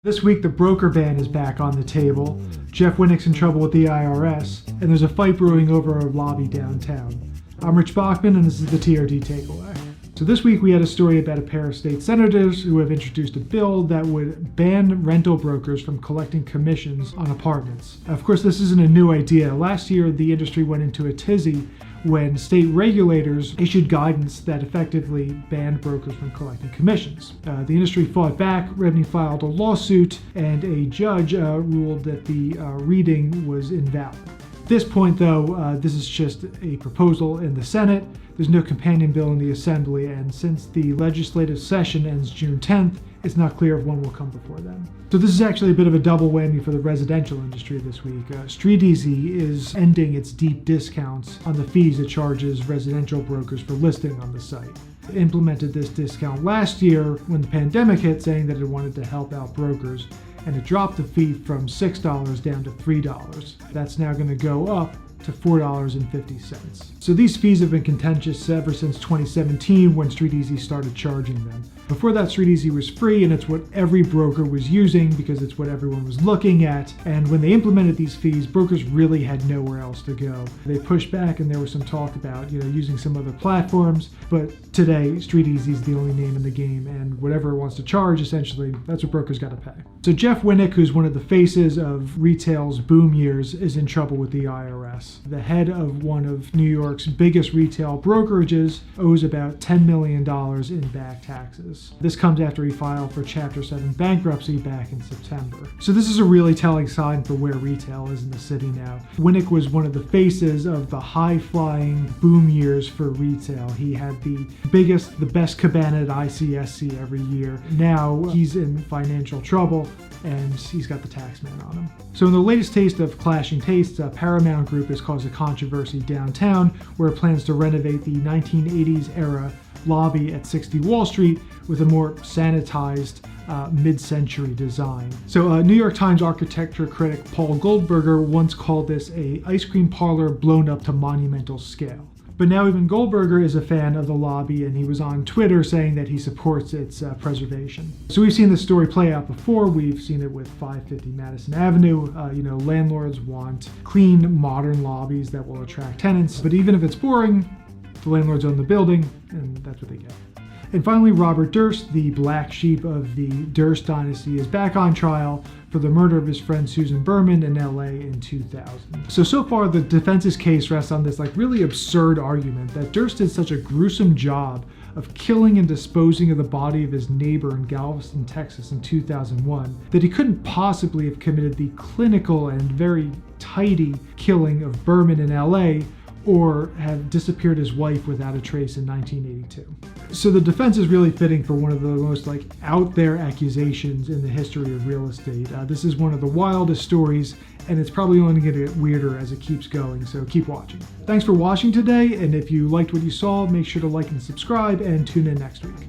This week, the broker ban is back on the table. Jeff Winik's in trouble with the IRS, and there's a fight brewing over a lobby downtown. I'm Rich Bachman, and this is the TRD Takeaway. So this week, we had a story about a pair of state senators who have introduced a bill that would ban rental brokers from collecting commissions on apartments. Of course, this isn't a new idea. Last year, the industry went into a tizzy when state regulators issued guidance that effectively banned brokers from collecting commissions. The industry fought back, Revenue filed a lawsuit, and a judge ruled that the reading was invalid. At this point, though, this is just a proposal in the Senate. There's no companion bill in the Assembly, and since the legislative session ends June 10th, it's not clear if one will come before then. So this is actually a bit of a double whammy for the residential industry this week. StreetEasy is ending its deep discounts on the fees it charges residential brokers for listing on the site. It implemented this discount last year when the pandemic hit, saying that it wanted to help out brokers, and it dropped the fee from $6 down to $3. That's now going to go up to $4.50. So these fees have been contentious ever since 2017 when StreetEasy started charging them. Before that, StreetEasy was free, and it's what every broker was using because it's what everyone was looking at. And when they implemented these fees, brokers really had nowhere else to go. They pushed back, and there was some talk about using some other platforms. But today, StreetEasy is the only name in the game, and whatever it wants to charge, essentially, that's what brokers got to pay. So Jeff Winik, who's one of the faces of retail's boom years, is in trouble with the IRS. The head of one of New York's biggest retail brokerages owes about $10 million in back taxes. This comes after he filed for Chapter 7 bankruptcy back in September. So this is a really telling sign for where retail is in the city now. Winik was one of the faces of the high-flying boom years for retail. He had the biggest, the best cabana at ICSC every year. Now he's in financial trouble, and he's got the tax man on him. So in the latest taste of clashing tastes, Paramount Group has caused a controversy downtown where it plans to renovate the 1980s era lobby at 60 Wall Street with a more sanitized mid-century design. So New York Times architecture critic Paul Goldberg once called this a ice cream parlor blown up to monumental scale. But now even Goldberg is a fan of the lobby, and he was on Twitter saying that he supports its preservation. So we've seen this story play out before. We've seen it with 550 Madison Avenue. Landlords want clean, modern lobbies that will attract tenants. But even if it's boring, the landlords own the building, and that's what they get. And finally, Robert Durst, the black sheep of the Durst dynasty, is back on trial for the murder of his friend Susan Berman in LA in 2000. So far, the defense's case rests on this really absurd argument that Durst did such a gruesome job of killing and disposing of the body of his neighbor in Galveston, Texas in 2001, that he couldn't possibly have committed the clinical and very tidy killing of Berman in LA, or have disappeared his wife without a trace in 1982. So the defense is really fitting for one of the most out there accusations in the history of real estate. This is one of the wildest stories, and it's probably only going to get weirder as it keeps going, so keep watching. Thanks for watching today, and if you liked what you saw, make sure to like and subscribe, and tune in next week.